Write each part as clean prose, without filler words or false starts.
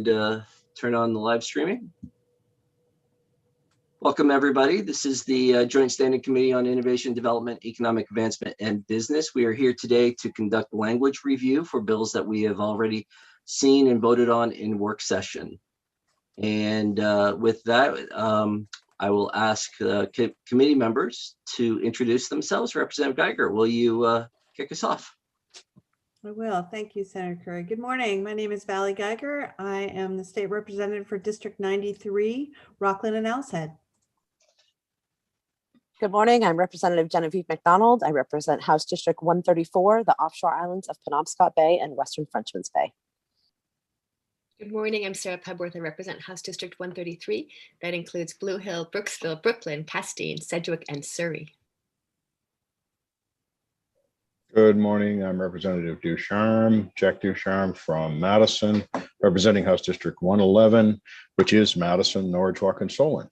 Turn on the live streaming. Welcome, everybody. This is the Joint Standing Committee on Innovation, Development, Economic Advancement, and Business. We are here today to conduct language review for bills that we have already seen and voted on in work session. And with that, I will ask committee members to introduce themselves. Representative Geiger, will you kick us off? I will. Thank you, Senator Curry. Good morning. My name is Valley Geiger. I am the state representative for District 93, Rockland and Owl's Head. Good morning. I'm Representative Genevieve McDonald. I represent House District 134, the offshore islands of Penobscot Bay and Western Frenchman's Bay. Good morning. I'm Sarah Pebworth. I represent House District 133. That includes Blue Hill, Brooksville, Brooklyn, Castine, Sedgwick, and Surrey. Good morning. I'm Representative Ducharme, Jack Ducharme from Madison, representing House District 111, which is Madison, Norridge, and Solon.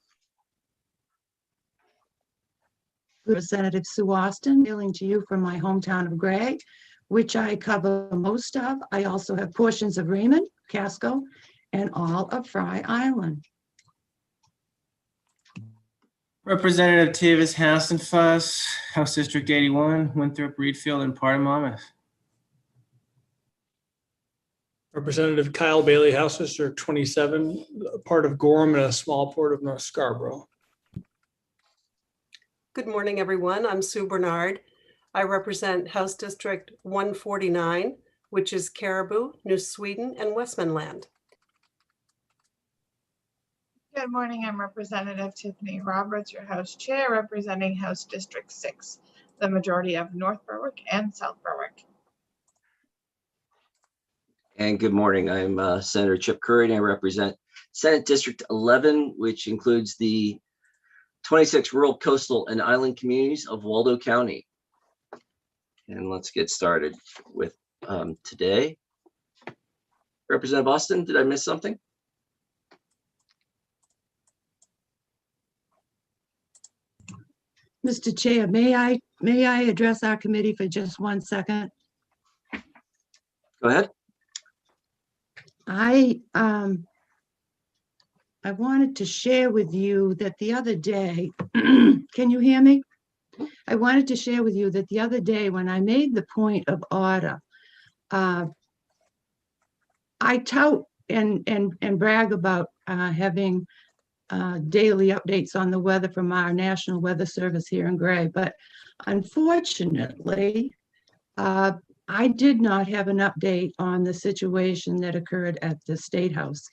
Representative Sue Austin, hailing to you from my hometown of Gray, which I cover most of. I also have portions of Raymond, Casco, and all of Fry Island. Representative Tavis Hassenfuss, House District 81, Winthrop, Reedfield, and part of Monmouth. Representative Kyle Bailey, House District 27, part of Gorham and a small port of North Scarborough. Good morning, everyone. I'm Sue Bernard. I represent House District 149, which is Caribou, New Sweden, and Westmanland. Good morning. I'm Representative Tiffany Roberts, your House Chair, representing House District 6, the majority of North Berwick and South Berwick. And good morning. I'm Senator Chip Curry, and I represent Senate District 11, which includes the 26 rural, coastal, and island communities of Waldo County. And let's get started with today. Representative Austin, did I miss something? Mr. Chair, may I address our committee for just 1 second? Go ahead. I wanted to share with you that the other day, can you hear me? I wanted to share with you that the other day when I made the point of order, I tout and brag about having daily updates on the weather from our National Weather Service here in Gray. But unfortunately, I did not have an update on the situation that occurred at the State House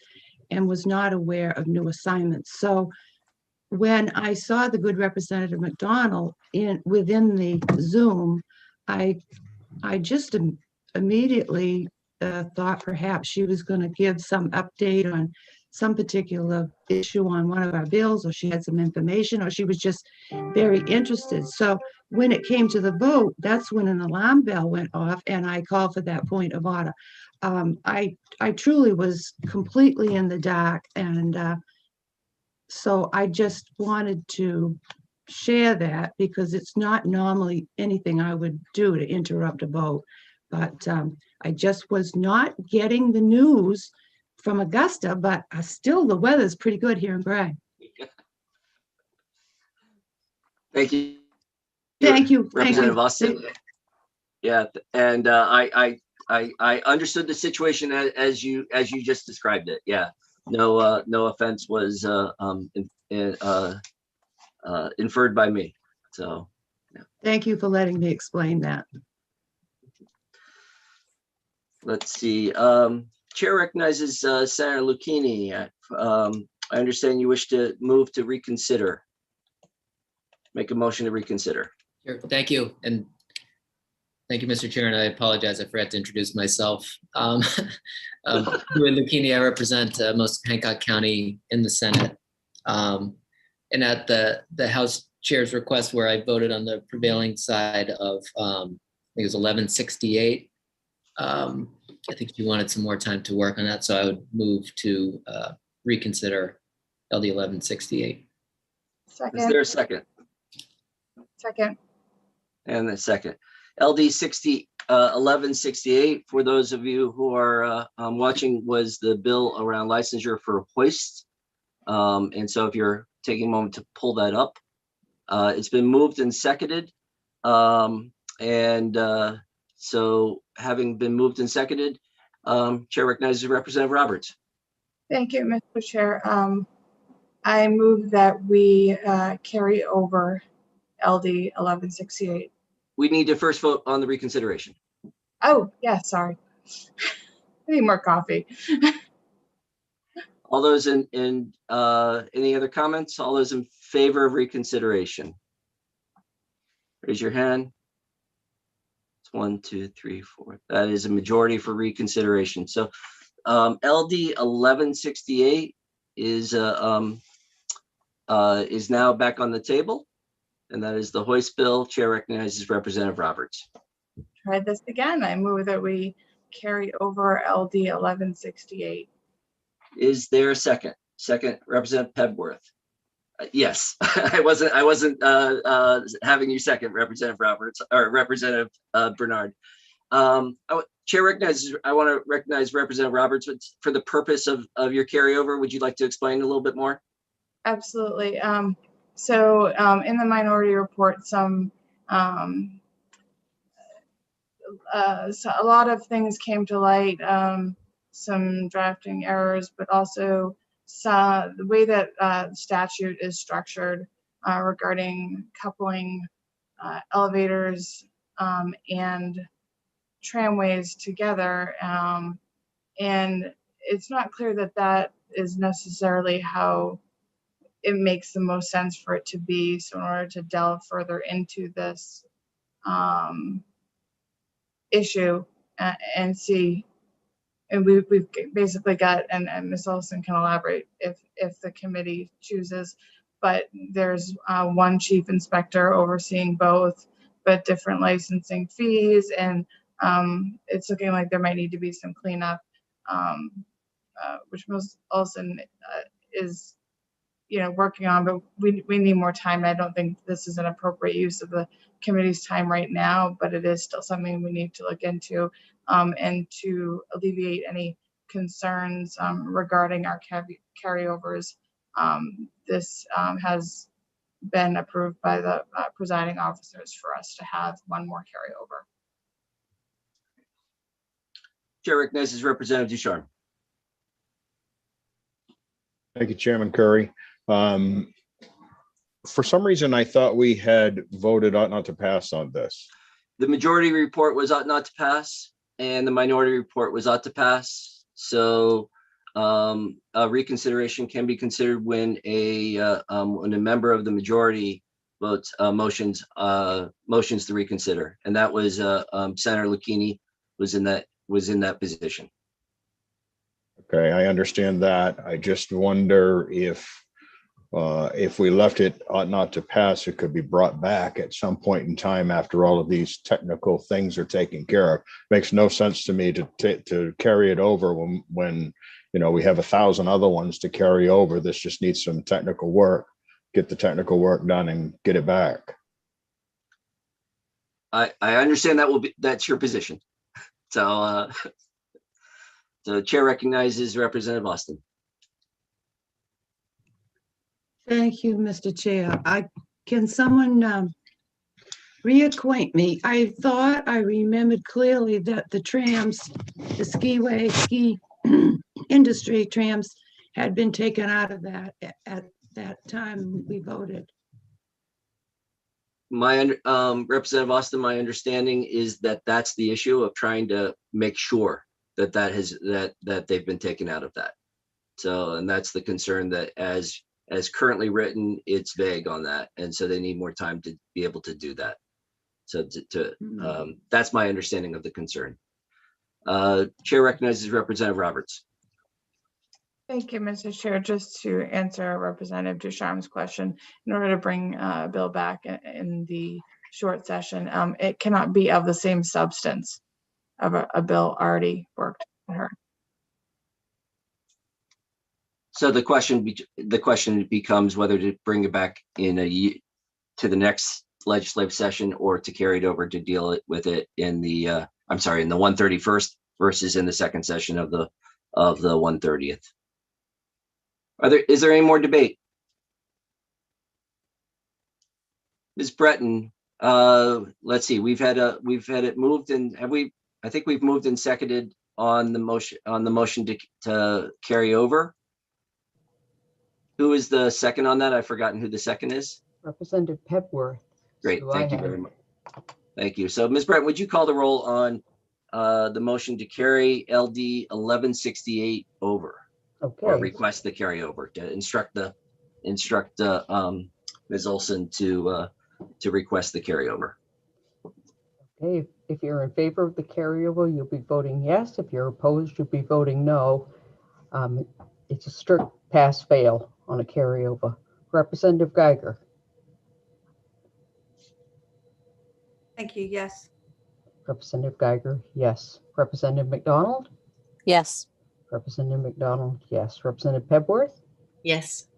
and was not aware of new assignments. So when I saw the good Representative McDonald within the Zoom, I just immediately thought perhaps she was going to give some update on some particular issue on one of our bills, or she had some information, or she was just very interested. So when it came to the vote, that's when an alarm bell went off and I called for that point of order. I truly was completely in the dark, and so I just wanted to share that because it's not normally anything I would do to interrupt a vote, but I just was not getting the news from Augusta, but still the weather's pretty good here in Gray. Thank you. Thank you, Representative Austin. Yeah, and I understood the situation as you just described it. Yeah, no offense was inferred by me. So, yeah. Thank you for letting me explain that. Let's see. Chair recognizes Senator Lucchini. I understand you wish to move to reconsider. Make a motion to reconsider. Sure. Thank you. And thank you, Mr. Chair. And I apologize, I forgot to introduce myself. Lucchini, I represent most of Hancock County in the Senate. And at the House Chair's request, where I voted on the prevailing side of, I think it was 1168. I think you wanted some more time to work on that, so I would move to reconsider LD 1168. Second. Is there a second? Second. And the second. LD 1168, for those of you who are watching, was the bill around licensure for hoist. And so if you're taking a moment to pull that up, it's been moved and seconded. So having been moved and seconded, Chair recognizes Representative Roberts. Thank you, Mr. Chair. I move that we carry over LD 1168. We need to first vote on the reconsideration. Oh, yeah, sorry. I need more coffee. All those in any other comments? All those in favor of reconsideration? Raise your hand. It's 1, 2, 3, 4. That is a majority for reconsideration. So LD 1168 is now back on the table, and that is the hoist bill. Chair recognizes Representative Roberts. Try this again. I move that we carry over LD 1168. Is there a second? Second, Representative Pebworth. Yes, I wasn't having you second, Representative Roberts or Representative Bernard. Chair recognizes. I want to recognize Representative Roberts for the purpose of your carryover. Would you like to explain a little bit more? Absolutely. So in the minority report, so a lot of things came to light, some drafting errors, but also the way that statute is structured regarding coupling elevators and tramways together. And it's not clear that that is necessarily how it makes the most sense for it to be. So in order to delve further into this issue and see, and we've basically got, and Ms. Olson can elaborate if the committee chooses, but there's one chief inspector overseeing both, but different licensing fees, and it's looking like there might need to be some cleanup, which Ms. Olson is working on, but we need more time. I don't think this is an appropriate use of the committee's time right now, but it is still something we need to look into and to alleviate any concerns regarding our carryovers. This has been approved by the presiding officers for us to have one more carryover. Chair recognizes Representative Ducharme. Thank you, Chairman Curry. For some reason, I thought we had voted ought not to pass on this. The majority report was ought not to pass, and the minority report was ought to pass. So a reconsideration can be considered when a member of the majority votes motions to reconsider, and that was Senator Lucchini was in that position. Okay, I understand that. I just wonder if we left it ought not to pass, it could be brought back at some point in time after all of these technical things are taken care of. Makes no sense to me to carry it over when we have 1,000 other ones to carry over. This just needs some technical work. Get the technical work done and get it back. I understand that's your position. So the chair recognizes Representative Austin. Thank you, Mr. Chair. Can someone reacquaint me? I thought I remembered clearly that the trams, the ski industry trams had been taken out of that at that time we voted. Representative Austin, my understanding is that that's the issue of trying to make sure that they've been taken out of that. So, and that's the concern, that as currently written, it's vague on that. And so they need more time to be able to do that. So that's my understanding of the concern. Chair recognizes Representative Roberts. Thank you, Mr. Chair. Just to answer Representative Ducharme's question, in order to bring a bill back in the short session, it cannot be of the same substance of a bill already worked on her. So the question becomes whether to bring it back in to the next legislative session or to carry it over to deal with it in the I'm sorry, in the 131st versus in the second session of the 130th. Is there any more debate? Ms. Breton, let's see, we've had it moved and I think we've moved and seconded on the motion to carry over. Who is the second on that? I've forgotten who the second is. Representative Pepworth. Great, thank you very much. Thank you. So Ms. Breton, would you call the roll on the motion to carry LD 1168 over? Okay. Or request the carryover to instruct Ms. Olson to request the carryover. Okay, if you're in favor of the carryover, you'll be voting yes. If you're opposed, you'll be voting no. It's a strict pass-fail on a carryover. Representative Geiger. Thank you. Yes. Representative Geiger, yes. Representative McDonald? Yes. Representative McDonald, yes. Representative Pepworth? Yes.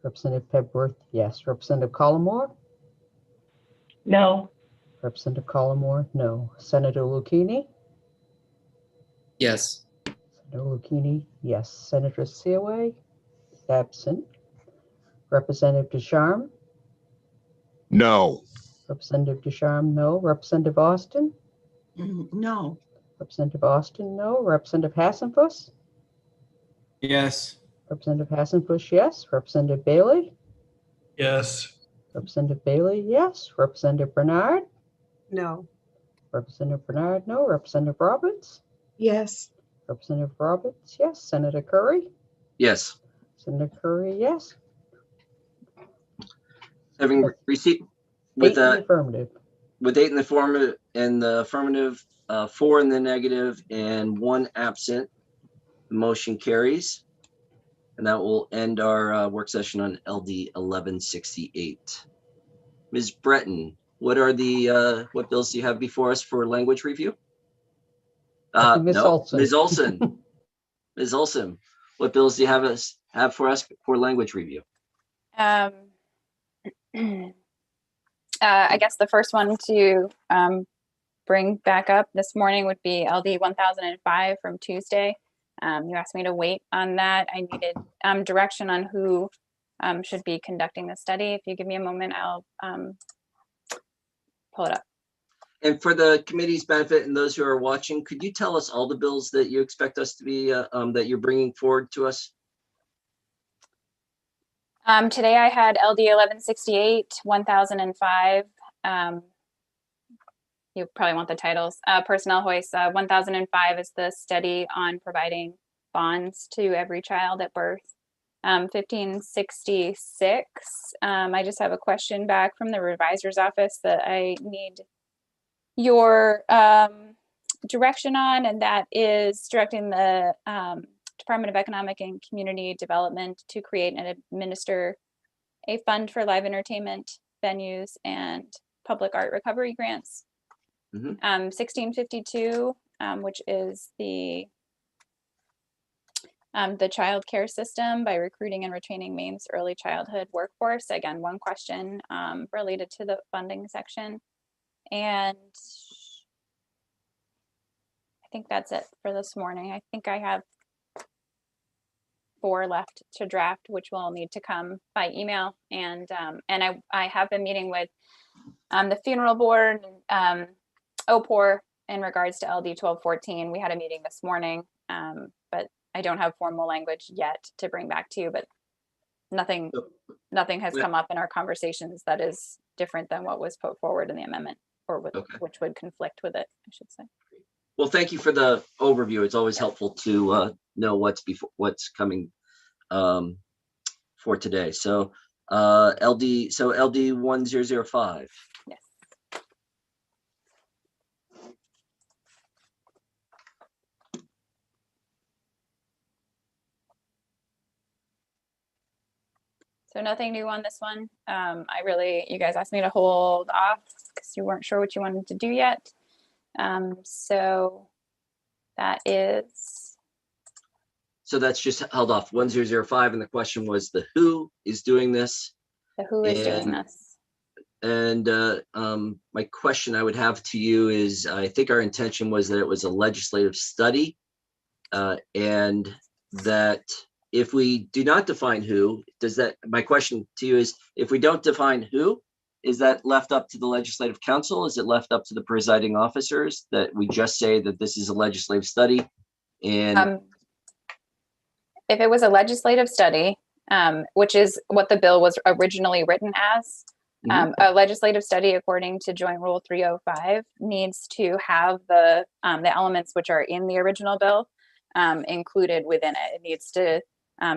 Representative Pepworth, yes. Representative Collmore? No. Representative Collmore, no. Senator Lucchini? Yes. Senator Lucchini, yes. Senator Seaway? Absent. Representative Ducharme? No. Representative Ducharme, no. Representative Austin? No. Representative Austin, no. Representative Hassenfuss? Yes. Representative Hassenfuss, yes. Representative Bailey? Yes. Representative Bailey, yes. Representative Bernard? No. Representative Bernard, no. Representative Roberts? Yes. Representative Roberts, yes. Senator Curry? Yes. Senator Curry, yes. Having received Eight in the affirmative. with 8 in the affirmative, 4 in the negative, and 1 absent, the motion carries. And that will end our work session on LD 1168. Ms. Breton, what bills do you have before us for language review? Ms. No, Olson. Ms. Olson. Ms. Olson, what bills do you have for us for language review? I guess the first one to bring back up this morning would be LD 1005 from Tuesday. You asked me to wait on that. I needed direction on who should be conducting the study. If you give me a moment, I'll pull it up. And for the committee's benefit and those who are watching, could you tell us all the bills that you expect us to be, that you're bringing forward to us? Today I had LD 1168, 1005. You probably want the titles. Personnel hoist 1005 is the study on providing bonds to every child at birth. 1566, I just have a question back from the revisor's office that I need your direction on, and that is directing the Department of Economic and Community Development to create and administer a fund for live entertainment venues and public art recovery grants. 1652, which is the child care system by recruiting and retaining Maine's early childhood workforce. Again, one question related to the funding section. And I think that's it for this morning. I think I have 4 left to draft, which will need to come by email. And I have been meeting with the funeral board, OPOR, in regards to LD 1214. We had a meeting this morning, but I don't have formal language yet to bring back to you, but nothing has come up in our conversations that is different than what was put forward in the amendment, or which would conflict with it, I should say. Well, thank you for the overview. It's always helpful to know what's coming for today. So LD 1005. Yes. So nothing new on this one. You guys asked me to hold off because you weren't sure what you wanted to do yet. So that is. So that's just held off 1005. And the question was who is doing this? The who is doing this. My question I would have to you is, I think our intention was that it was a legislative study. And that if we do not define who, my question to you is, if we don't define who, is that left up to the legislative council? Is it left up to the presiding officers that we just say that this is a legislative study? And if it was a legislative study, which is what the bill was originally written as, a legislative study, according to Joint Rule 305, needs to have the elements which are in the original bill included within it. It needs to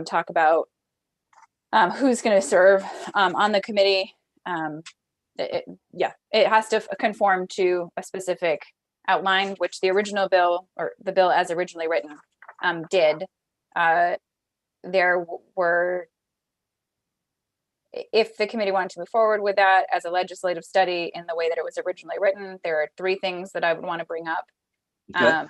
talk about who's going to serve on the committee. It has to conform to a specific outline, which the original bill, or the bill as originally written, did. There were, if the committee wanted to move forward with that as a legislative study in the way that it was originally written, there are 3 things that I would want to bring up. Okay.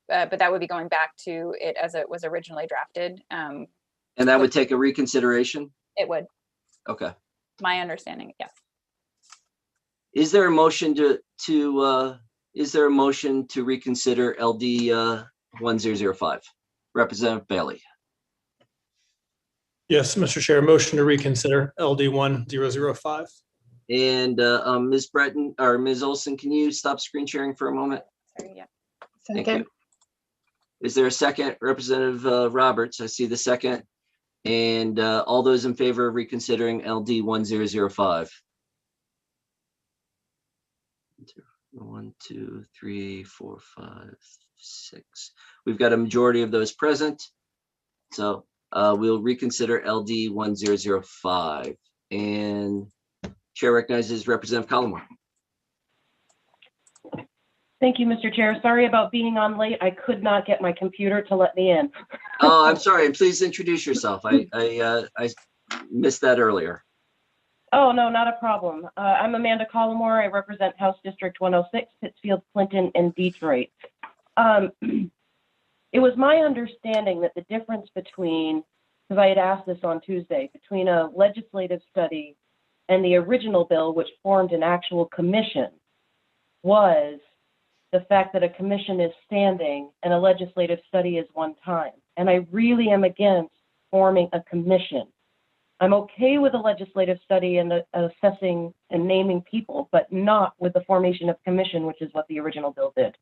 But that would be going back to it as it was originally drafted. And that would take a reconsideration? It would. Okay. My understanding, yes. Is there a motion to reconsider LD 1005? Representative Bailey. Yes, Mr. Chair, motion to reconsider LD 1005. And Ms. Breton or Ms. Olson, can you stop screen sharing for a moment? Sorry, yeah. Thank you. Is there a second? Representative Roberts, I see the second. And all those in favor of reconsidering LD 1005? 1, 2, 3, 4, 5, 6. We've got a majority of those present. So we'll reconsider LD 1005. And Chair recognizes Representative Collmore. Thank you, Mr. Chair. Sorry about being on late. I could not get my computer to let me in. Oh, I'm sorry. Please introduce yourself. I missed that earlier. Oh, no, not a problem. I'm Amanda Collmore. I represent House District 106, Pittsfield, Clinton, and Detroit. It was my understanding that the difference between, because I had asked this on Tuesday, between a legislative study and the original bill, which formed an actual commission, was the fact that a commission is standing and a legislative study is one time. And I really am against forming a commission. I'm okay with a legislative study and assessing and naming people, but not with the formation of commission, which is what the original bill did.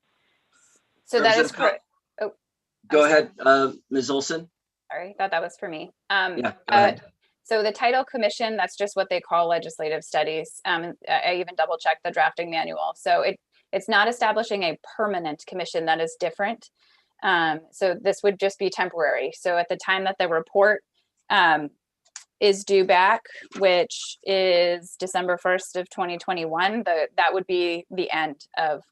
So that is correct. Oh, go ahead, Ms. Olson. Sorry, I thought that was for me. Yeah, go ahead. So the title commission, that's just what they call legislative studies. I even double checked the drafting manual. So it's not establishing a permanent commission. That is different. So this would just be temporary. So at the time that the report is due back, which is December 1st of 2021, that would be the end of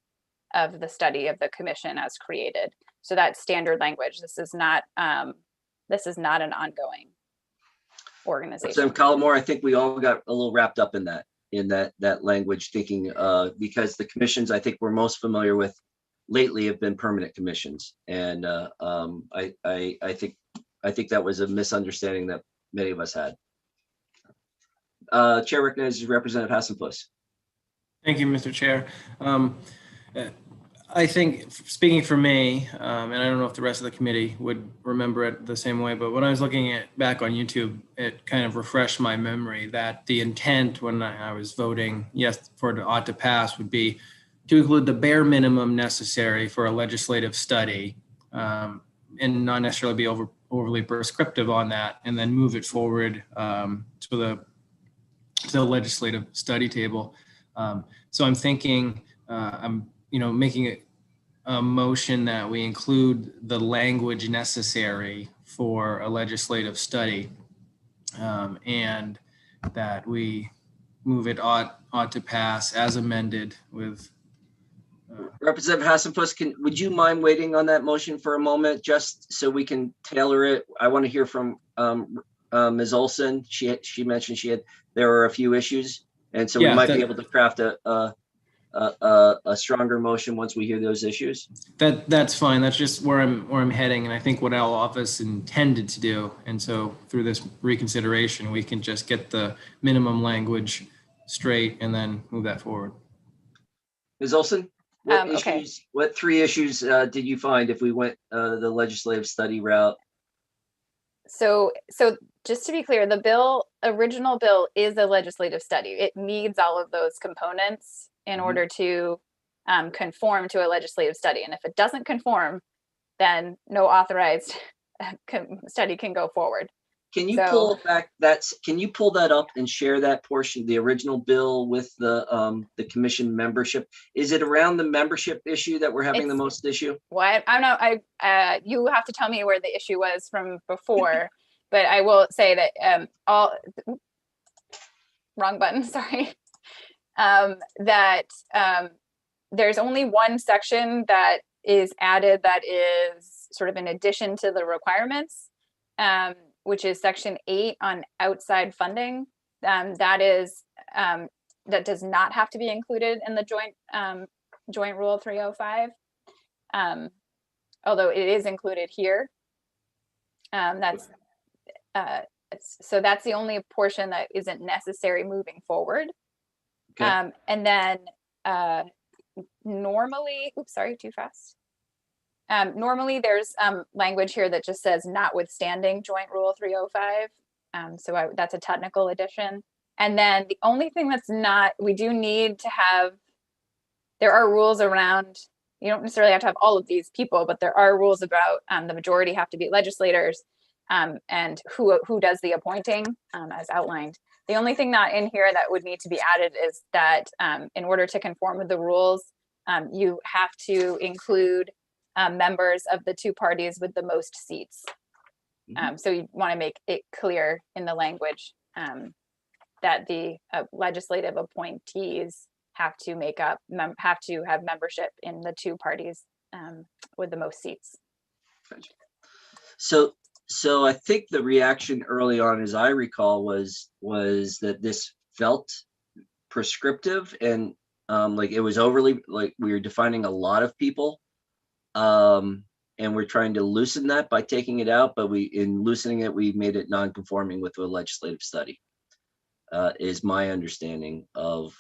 the study of the commission as created. So that's standard language. This is not an ongoing organization. So Collmore, I think we all got a little wrapped up in that language, thinking because the commissions I think we're most familiar with lately have been permanent commissions, and I think that was a misunderstanding that many of us had. Chair recognizes Representative Hassenfuss. Thank you, Mr. Chair. I think, speaking for me, and I don't know if the rest of the committee would remember it the same way, but when I was looking back on YouTube, it kind of refreshed my memory that the intent when I was voting yes for it ought to pass would be to include the bare minimum necessary for a legislative study, and not necessarily be overly prescriptive on that, and then move it forward to the legislative study table. So I'm thinking, making a motion that we include the language necessary for a legislative study, and that we move it ought to pass as amended with. Representative Hassenfuss, would you mind waiting on that motion for a moment, just so we can tailor it? I want to hear from Ms. Olson. She mentioned there were a few issues, and so we might be able to craft a stronger motion once we hear those issues? That's fine. That's just where I'm heading, and I think what our office intended to do. And so through this reconsideration, we can just get the minimum language straight and then move that forward. Ms. Olson, what Okay. issues, what 3 issues did you find if we went the legislative study route? So just to be clear, the original bill is a legislative study. It needs all of those components in order to conform to a legislative study. And if it doesn't conform, then no authorized study can go forward. Can you So- pull back can you pull that up and share that portion, the original bill with the commission membership? Is it around the membership issue that we're having the It's- most issue? Well, I'm not, you have to tell me where the issue was from before, but I will say that wrong button, sorry. There's only one section that is added that is sort of in addition to the requirements, which is section 8 on outside funding. That does not have to be included in the joint rule 305. Although it is included here. So that's the only portion that isn't necessary moving forward. Okay. And then normally, oops, sorry, too fast. Normally there's language here that just says notwithstanding joint rule 305. So that's a technical addition. And then the only thing that's not, we do need to have, there are rules around, you don't necessarily have to have all of these people, but there are rules about the majority have to be legislators and who does the appointing as outlined. The only thing not in here that would need to be added is that in order to conform with the rules, you have to include members of the 2 parties with the most seats. So you want to make it clear in the language that the legislative appointees have to have membership in the 2 parties with the most seats. So I think the reaction early on, as I recall, was that this felt prescriptive and like it was overly, like we were defining a lot of people. And we're trying to loosen that by taking it out, but in loosening it, we made it non-conforming with a legislative study, is my understanding of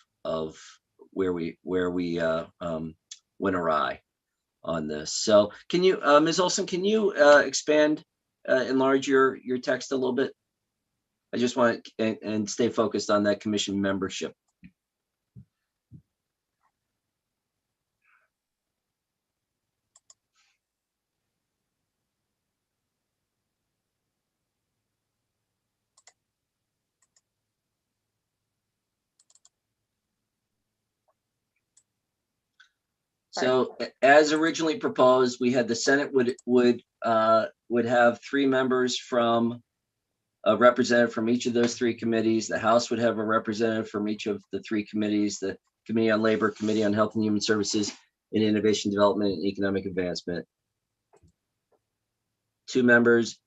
where we went awry on this. So can you, Ms. Olson, can you expand, enlarge your text a little bit? I just want to, and stay focused on that commission membership. So as originally proposed, we had the Senate would have 3 members from a representative from each of those 3 committees. The House would have a representative from each of the 3 committees, the Committee on Labor, Committee on Health and Human Services, and Innovation Development and Economic Advancement. 2 members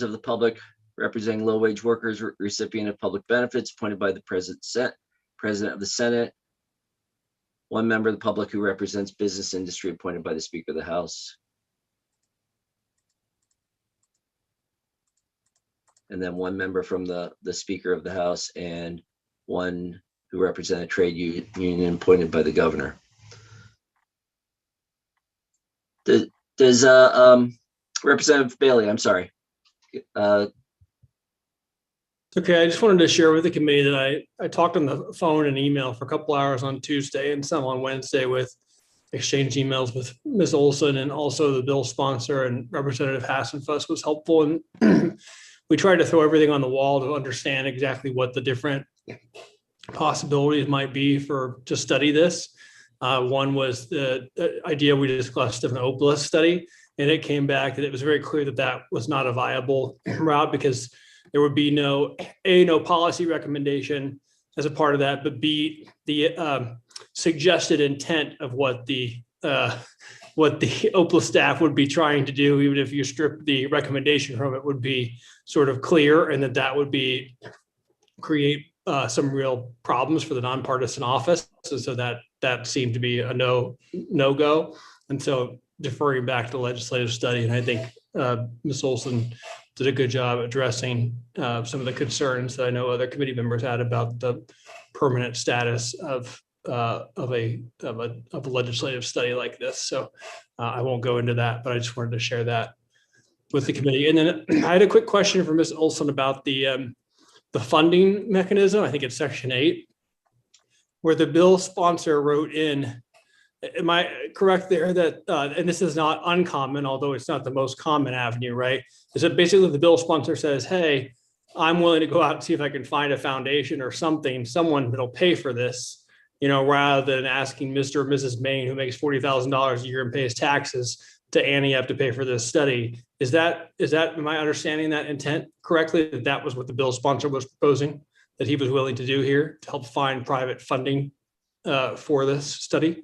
of the public representing low-wage workers, recipient of public benefits, appointed by the President of the Senate. 1 member of the public who represents business industry, appointed by the Speaker of the House. And then 1 member from the Speaker of the House and 1 who represents a trade union, appointed by the Governor. Does Representative Bailey, I'm sorry. Okay, I just wanted to share with the committee that I talked on the phone and email for a couple hours on Tuesday and some on Wednesday with exchanged emails with Ms. Olson, and also the bill sponsor, and Representative Hassenfuss was helpful. And we tried to throw everything on the wall to understand exactly what the different possibilities might be to study this. One was the idea we discussed of an OPLIS study, and it came back that it was very clear that that was not a viable route, because there would be no policy recommendation as a part of that, but B, the suggested intent of what the OPLA staff would be trying to do, even if you strip the recommendation from it, would be sort of clear, and that would be create some real problems for the nonpartisan office. And so that seemed to be a no-go. And so deferring back to the legislative study, and I think Ms. Olson did a good job addressing some of the concerns that I know other committee members had about the permanent status of a legislative study like this. So I won't go into that, but I just wanted to share that with the committee. And then I had a quick question for Ms. Olson about the funding mechanism. I think it's section 8, where the bill sponsor wrote in. Am I correct there that, and this is not uncommon, although it's not the most common avenue, right? Is that basically the bill sponsor says, hey, I'm willing to go out and see if I can find a foundation or someone that'll pay for this, rather than asking Mr. or Mrs. Main, who makes $40,000 a year and pays taxes, to ante up to pay for this study. Is that, am I understanding that intent correctly? That was what the bill sponsor was proposing, that he was willing to do here to help find private funding for this study?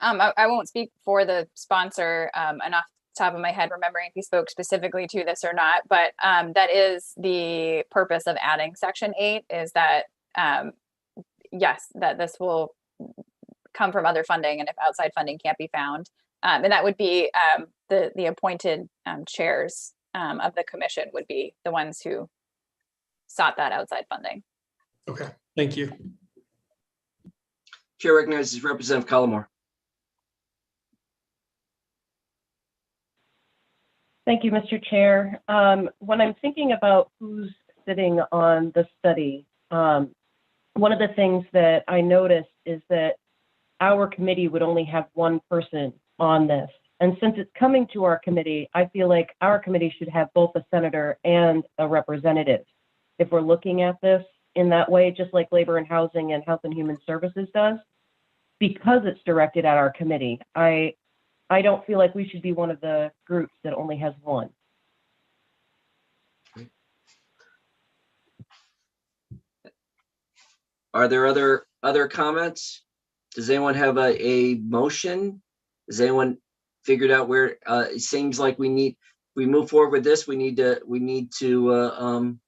I won't speak for the sponsor enough top of my head, remembering if he spoke specifically to this or not, but that is the purpose of adding section 8, is that, yes, that this will come from other funding, and if outside funding can't be found, and that would be the appointed chairs of the commission would be the ones who sought that outside funding. Okay, thank you. Chair recognizes Representative Collmore. Thank you, Mr. Chair. When I'm thinking about who's sitting on the study, one of the things that I noticed is that our committee would only have one person on this. And since it's coming to our committee, I feel like our committee should have both a senator and a representative. If we're looking at this in that way, just like Labor and Housing and Health and Human Services does, because it's directed at our committee, I don't feel like we should be one of the groups that only has one. Are there other comments? Does anyone have a motion? Has anyone figured out where it seems like we move forward with this? We need to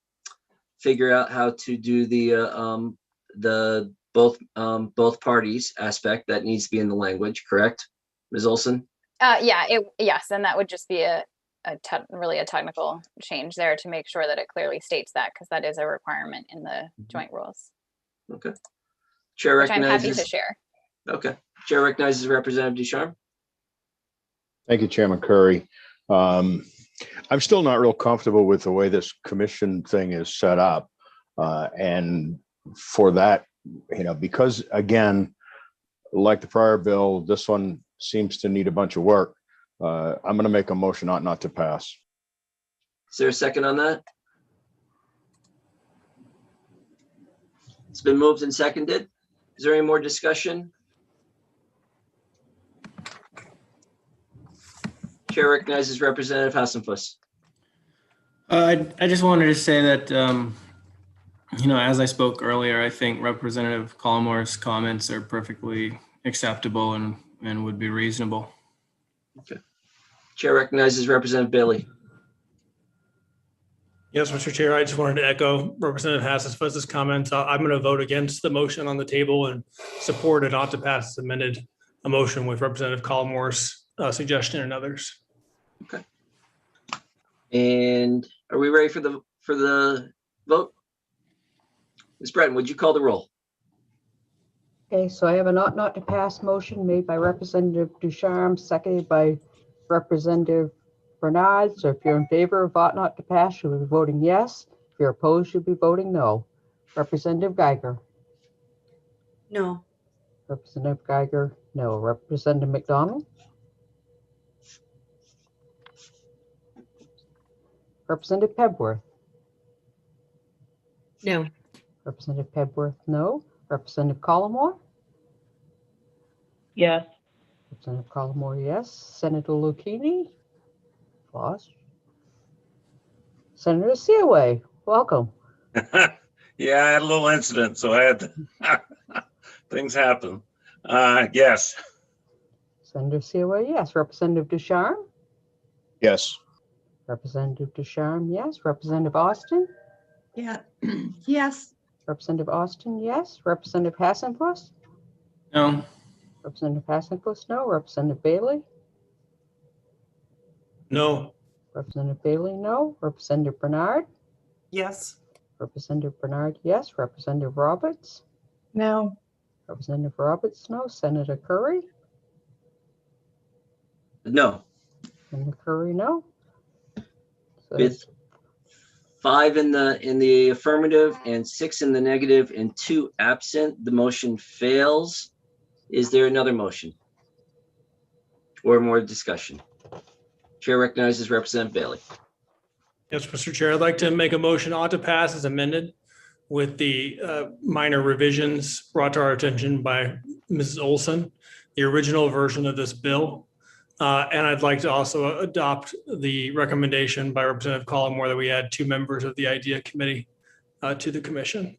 figure out how to do the both parties aspect that needs to be in the language, correct, Ms. Olson? Yes, and that would just be really a technical change there to make sure that it clearly states that, because that is a requirement in the joint rules. Okay. Chair which recognizes. I'm happy to share. Okay. Chair recognizes Representative Ducharme. Thank you, Chairman Curry. I'm still not real comfortable with the way this commission thing is set up. And for that, because again, like the prior bill, this one seems to need a bunch of work. I'm going to make a motion not to pass. Is there a second on that? It's been moved and seconded. Is there any more discussion? Chair recognizes Representative Hassenfuss. I just wanted to say that, as I spoke earlier, I think Representative Collmore's comments are perfectly acceptable and would be reasonable. Okay. Chair recognizes Representative Bailey. Yes, Mr. Chair, I just wanted to echo Representative Hassenfuss's comments. I'm going to vote against the motion on the table and support it not to pass as amended a motion with Representative Collmore's suggestion and others. Okay. And are we ready for the vote? Ms. Breton, would you call the roll? Okay, so I have a not to pass motion made by Representative Ducharme, seconded by Representative Bernard. So if you're in favor of ought not to pass, you'll be voting yes. If you're opposed, you'll be voting no. Representative Geiger. No. Representative Geiger, no. Representative McDonald. Representative Pebworth. No. Representative Pebworth, no. Representative Collmore. Yes. Representative Collmore, yes. Senator Lucchini. Lost. Senator Seaway, welcome. Yeah, I had a little incident, so I had to, things happen. Yes. Senator Seaway, yes. Representative Ducharme. Yes. Representative Ducharme, yes. Representative Austin. Yeah. Yes. Representative Austin, yes. Representative Hassenfuss? No. Representative Hassenfuss, no. Representative Bailey? No. Representative Bailey, no. Representative Bernard? Yes. Representative Bernard, yes. Representative Roberts? No. Representative Roberts, no. Senator Curry? No. Senator Curry, no. So With 5 in the affirmative and 6 in the negative and 2 absent, the motion fails. Is there another motion? Or more discussion? Chair recognizes Representative Bailey. Yes, Mr. Chair, I'd like to make a motion ought to pass as amended with the minor revisions brought to our attention by Mrs. Olson, the original version of this bill. And I'd like to also adopt the recommendation by Representative Collmore that we add 2 members of the IDEA committee to the commission.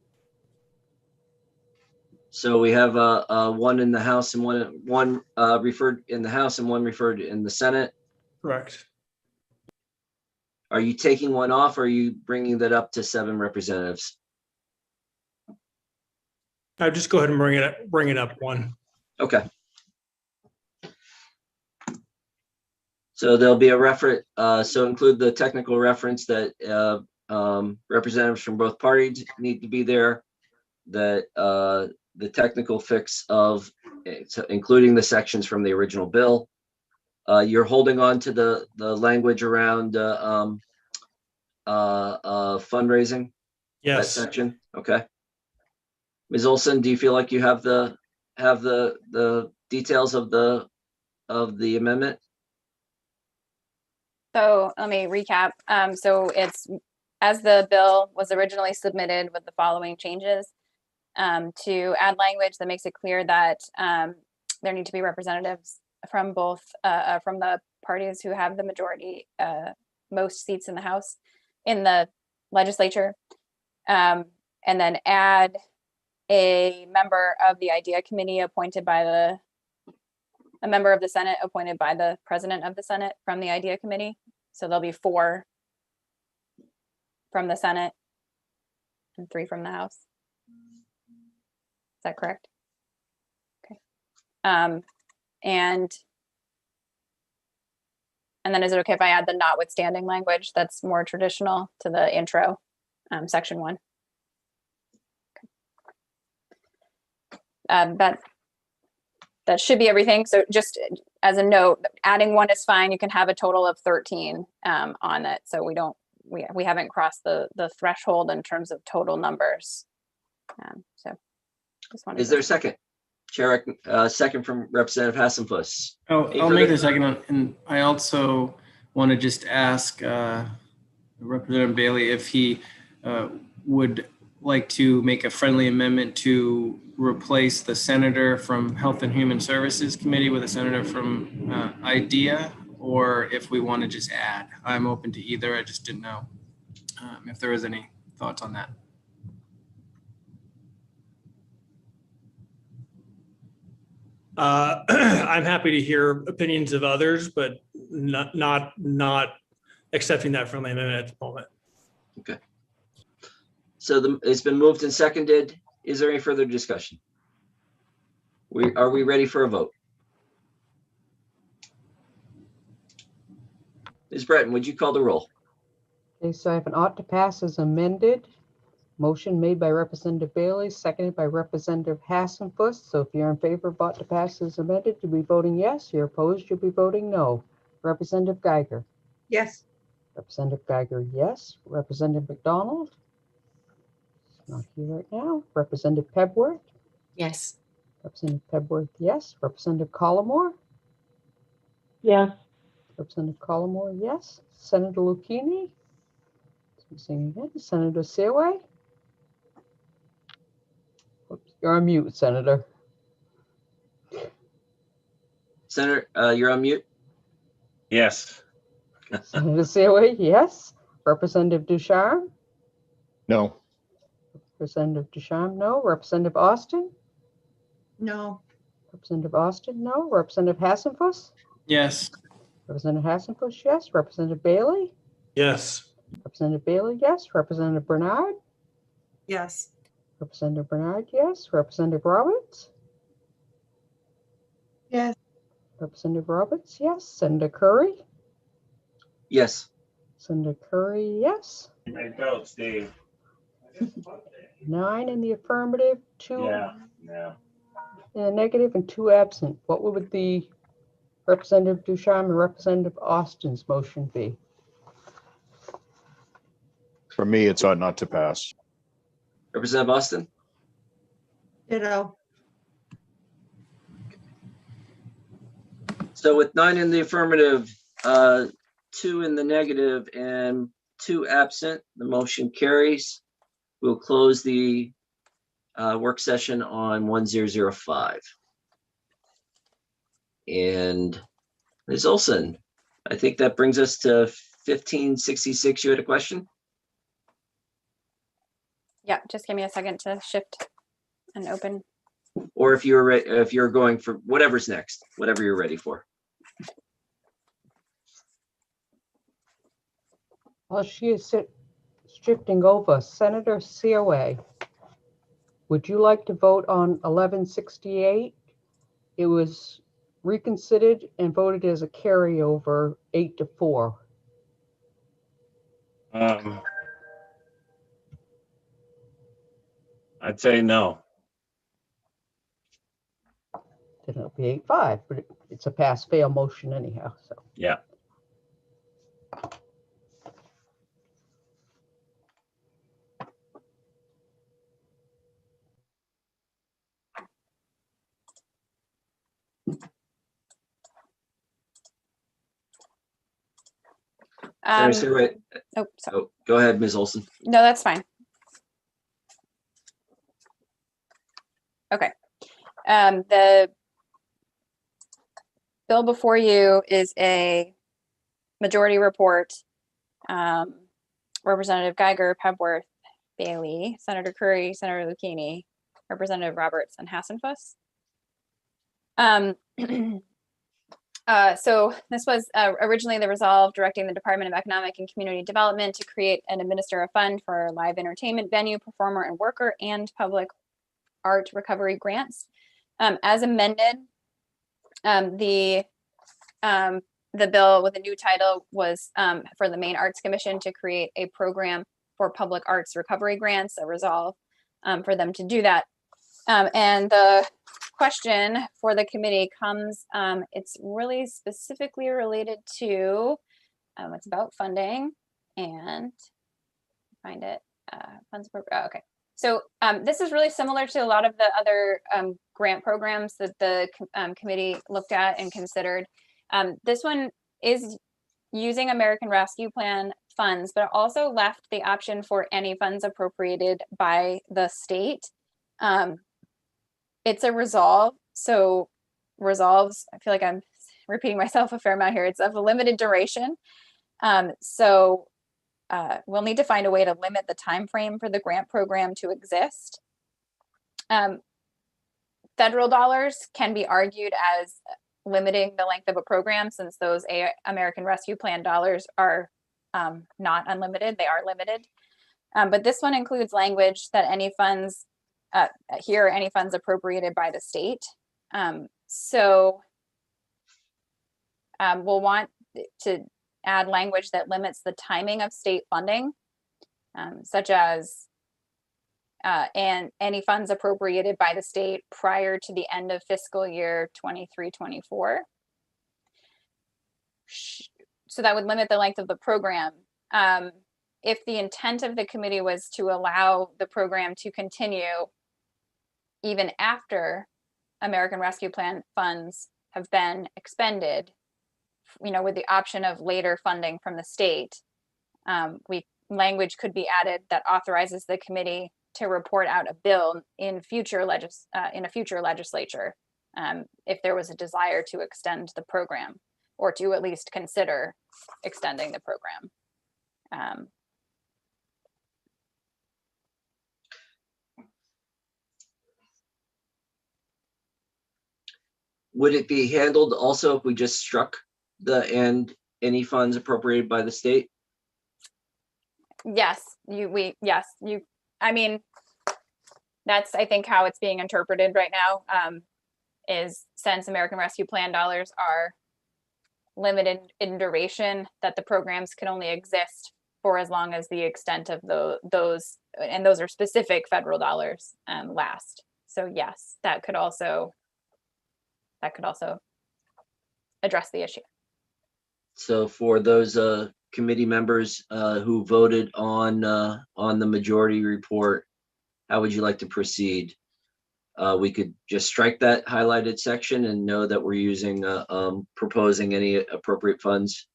So we have one in the House and one referred in the House and one referred in the Senate. Correct. Are you taking one off or are you bringing that up to 7 representatives? I'd just go ahead and bring it up 1. Okay. So there'll be a reference, so include the technical reference that representatives from both parties need to be there, that the technical fix of including the sections from the original bill. You're holding on to the language around fundraising? That Yes. section, okay. Ms. Olson, do you feel like you have the details of the amendment? So let me recap. So it's as the bill was originally submitted with the following changes, to add language that makes it clear that there need to be representatives from both from the parties who have the majority, most seats in the House, in the legislature, and then add a member of the IDEA committee appointed by a member of the Senate appointed by the president of the Senate from the IDEA committee. So there'll be 4 from the Senate and 3 from the House. Is that correct? Okay. And then is it okay if I add the notwithstanding language that's more traditional to the intro, section 1? Okay. That should be everything. So just as a note, adding 1 is fine. You can have a total of 13 on it. So we haven't crossed the threshold in terms of total numbers. So just wanted Is there a second? Chair, second from Representative Hassenfuss. I'll make the second one. And I also want to just ask Representative Bailey if he would like to make a friendly amendment to replace the senator from Health and Human Services Committee with a senator from IDEA, or if we want to just add. I'm open to either. I just didn't know if there was any thoughts on that. I'm happy to hear opinions of others, but not accepting that friendly amendment at the moment. Okay. So it's been moved and seconded. Is there any further discussion? Are we ready for a vote? Ms. Breton, would you call the roll? Okay, so I have an ought to pass as amended. Motion made by Representative Bailey, seconded by Representative Hassenfuss. So if you're in favor of ought to pass as amended, you'll be voting yes. You're opposed, you'll be voting no. Representative Geiger. Yes. Representative Geiger, yes. Representative McDonald. Not here right now. Representative Pebworth. Yes. Representative Pebworth, yes. Representative Collmore. Yes. Representative Collmore, yes. Senator Lucchini. Saying again. Senator Seaway. Oops, you're on mute, Senator. Senator, you're on mute. Yes. Senator Seaway, yes. Representative Ducharme. No. Representative Ducharme, no. Representative Austin. No. Representative Austin, no. Representative Hassenfuss. Yes. Representative Hassenfuss, yes. Representative Bailey. Yes. Representative Bailey, yes. Representative Bernard. Yes. Representative Bernard, yes. Representative Roberts? Yes. Representative Roberts, yes. Senator Curry? Yes. Senator Curry, yes. Hey, Coach Steve. 9 in the affirmative, 2 Yeah. in the negative, and 2 absent. What would the Representative Ducharme and Representative Austin's motion be? For me, it's ought not to pass. Representative Austin? Ditto. So with 9 in the affirmative, 2 in the negative, and 2 absent, the motion carries. We'll close the work session on 1005. And Ms. Olson, I think that brings us to 1566. You had a question? Yeah, just give me a second to shift and open. Or if you're going for whatever's next, whatever you're ready for. While she is shifting over, Senator COA, would you like to vote on 1168? It was reconsidered and voted as a carryover 8-4. I'd say no. Then it'll be 8-5, but it's a pass-fail motion anyhow, so. Yeah. Sorry. Oh, sorry. Oh, go ahead, Ms. Olson. No, that's fine. Okay. The bill before you is a majority report. Representative Geiger, Pebworth, Bailey, Senator Curry, Senator Lucchini, Representative Roberts, and Hassenfuss. So this was originally the resolve directing the Department of Economic and Community Development to create and administer a fund for live entertainment venue, performer and worker, and public art recovery grants. As amended, the bill with a new title was for the Maine Arts Commission to create a program for public arts recovery grants, a resolve for them to do that. And the question for the committee comes, it's really specifically related to, it's about funding and find it, funds, okay. So this is really similar to a lot of the other grant programs that the committee looked at and considered. This one is using American Rescue Plan funds, but also left the option for any funds appropriated by the state. It's a resolve. So resolves, I feel like I'm repeating myself a fair amount here. It's of a limited duration. So we'll need to find a way to limit the time frame for the grant program to exist. Federal dollars can be argued as limiting the length of a program, since those American Rescue Plan dollars are not unlimited, they are limited. But this one includes language that any funds any funds appropriated by the state. So we'll want to add language that limits the timing of state funding, such as and any funds appropriated by the state prior to the end of fiscal year 23-24. So that would limit the length of the program. If the intent of the committee was to allow the program to continue even after American Rescue Plan funds have been expended, with the option of later funding from the state, language could be added that authorizes the committee to report out a bill in a future legislature if there was a desire to extend the program, or to at least consider extending the program. Would it be handled also if we just struck the and any funds appropriated by the state? Yes, I mean, That's, I think, how it's being interpreted right now, is since American Rescue Plan dollars are limited in duration, that the programs can only exist for as long as the extent of those, and those are specific federal dollars, last. So yes, that could also address the issue. So for those committee members who voted on the majority report, how would you like to proceed? We could just strike that highlighted section and know that we're using proposing any appropriate funds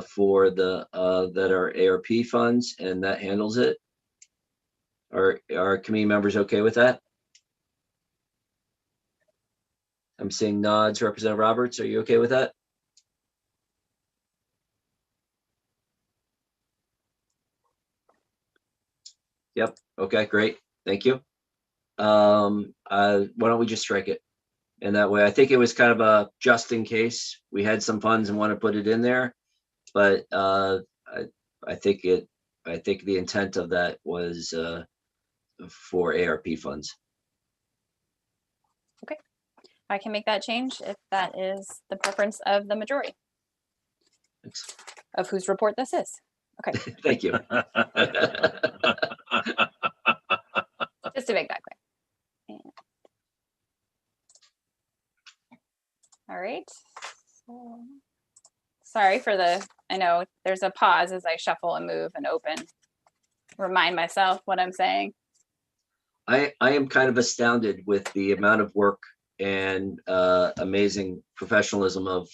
for the that are ARP funds, and that handles it. Are committee members okay with that? I'm seeing nods. Representative Roberts, are you okay with that? Yep. Okay, great. Thank you. Why don't we just strike it? And that way, I think it was kind of a just in case we had some funds and want to put it in there. But I think the intent of that was for ARP funds. Okay, I can make that change if that is the preference of the majority. Thanks. Of whose report this is. Okay. Thank you. Just to make that clear. All right. So, sorry for I know there's a pause as I shuffle and move and open. Remind myself what I'm saying. I am kind of astounded with the amount of work and amazing professionalism of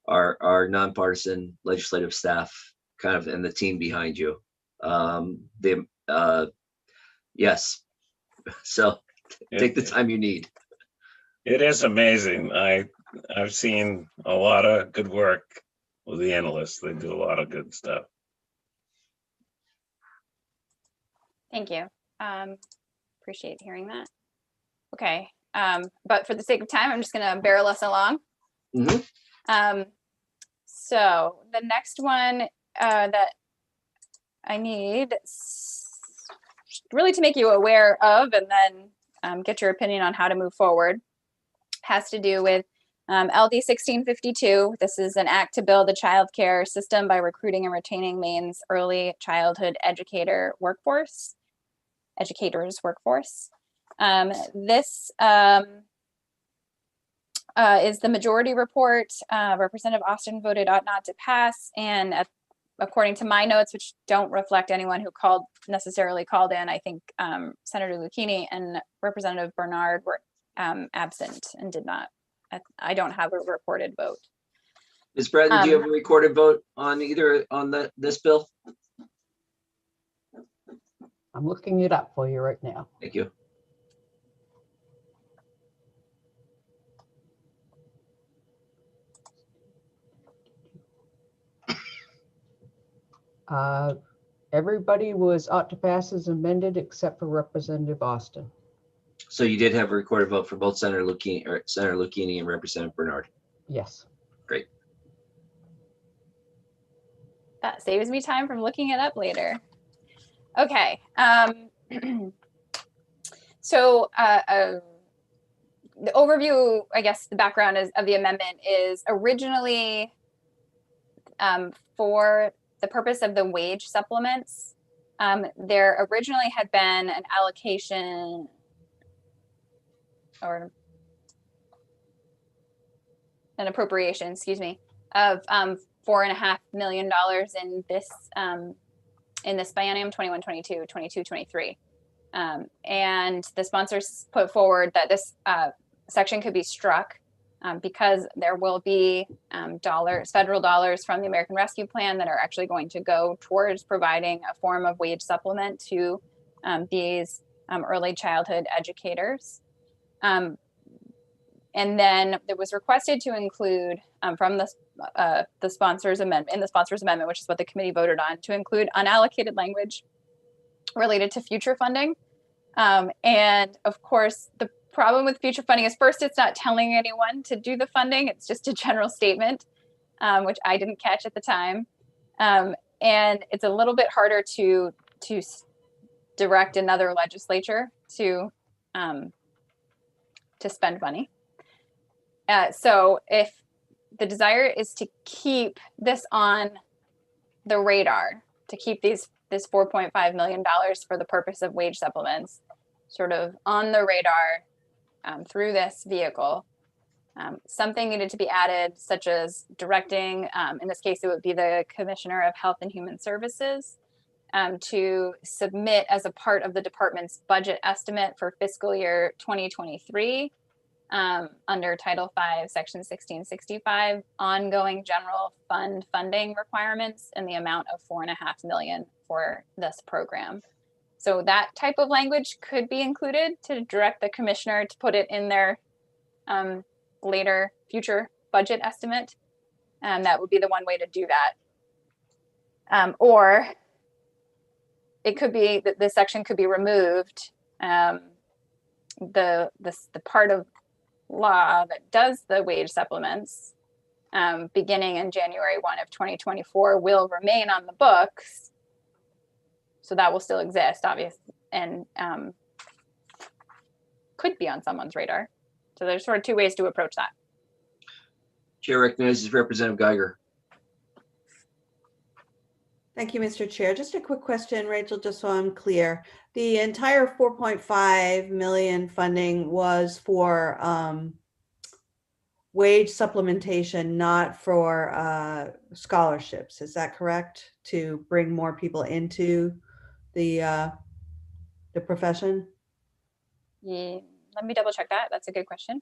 our nonpartisan legislative staff, kind of, and the team behind you. Yes. So take the time you need. It is amazing. I've seen a lot of good work with the analysts. They do a lot of good stuff. Thank you. Appreciate hearing that. Okay. But for the sake of time, I'm just going to barrel us along. Mm-hmm. So the next one that I need really to make you aware of, and then get your opinion on how to move forward, has to do with LD 1652. This is an act to build a child care system by recruiting and retaining Maine's early childhood educators workforce. This is the majority report. Representative Austin voted ought not to pass, and according to my notes, which don't reflect anyone who necessarily called in, I think Senator Lucchini and Representative Bernard were absent and did not. I don't have a recorded vote. Ms. Breton, do you have a recorded vote on this bill? I'm looking it up for you right now. Thank you. Everybody was ought to pass as amended except for Representative Austin. So you did have a recorded vote for both Senator Lucchini and Representative Bernard. Yes. Great. That saves me time from looking it up later. Okay. So the overview, I guess the background of the amendment is originally for the purpose of the wage supplements. There originally had been an allocation or an appropriation, excuse me, of $4.5 million in this biennium 21-22, 22-23. And the sponsors put forward that this section could be struck because there will be federal dollars from the American Rescue Plan that are actually going to go towards providing a form of wage supplement to these early childhood educators. And then it was requested to include from the sponsors amendment, which is what the committee voted on, to include unallocated language related to future funding. And of course, the problem with future funding is, first, it's not telling anyone to do the funding. It's just a general statement, which I didn't catch at the time. And it's a little bit harder to direct another legislature to spend money. So if the desire is to keep this on the radar, to keep this $4.5 million for the purpose of wage supplements sort of on the radar through this vehicle, something needed to be added, such as directing, in this case, it would be the Commissioner of Health and Human Services, to submit as a part of the department's budget estimate for fiscal year 2023 under Title V, Section 1665, ongoing general fund funding requirements in the amount of $4.5 million for this program. So that type of language could be included to direct the commissioner to put it in their later future budget estimate. And that would be the one way to do that. Or it could be that this section could be removed. The part of law that does the wage supplements beginning in January 1 of 2024 will remain on the books. So that will still exist, obviously, and could be on someone's radar. So there's sort of two ways to approach that. Chair recognizes Representative Geiger. Thank you, Mr. Chair. Just a quick question, Rachel, just so I'm clear. The entire 4.5 million funding was for wage supplementation, not for scholarships. Is that correct? To bring more people into the profession? Yeah, let me double check that. That's a good question.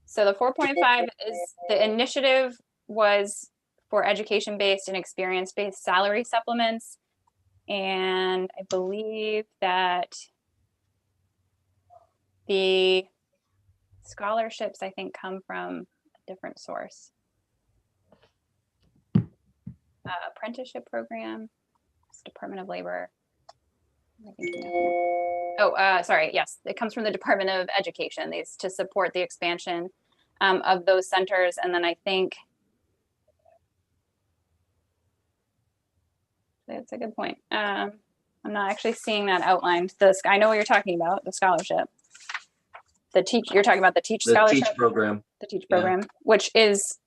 So the 4.5 is the initiative was for education-based and experience-based salary supplements. And I believe that the scholarships, I think, come from a different source. Apprenticeship program, it's Department of Labor. Sorry, yes, it comes from the Department of Education, these to support the expansion of those centers. And then I think, that's a good point. I'm not actually seeing that outlined. I know what you're talking about, the scholarship. You're talking about the TEACH scholarship? The TEACH program. The TEACH program, which is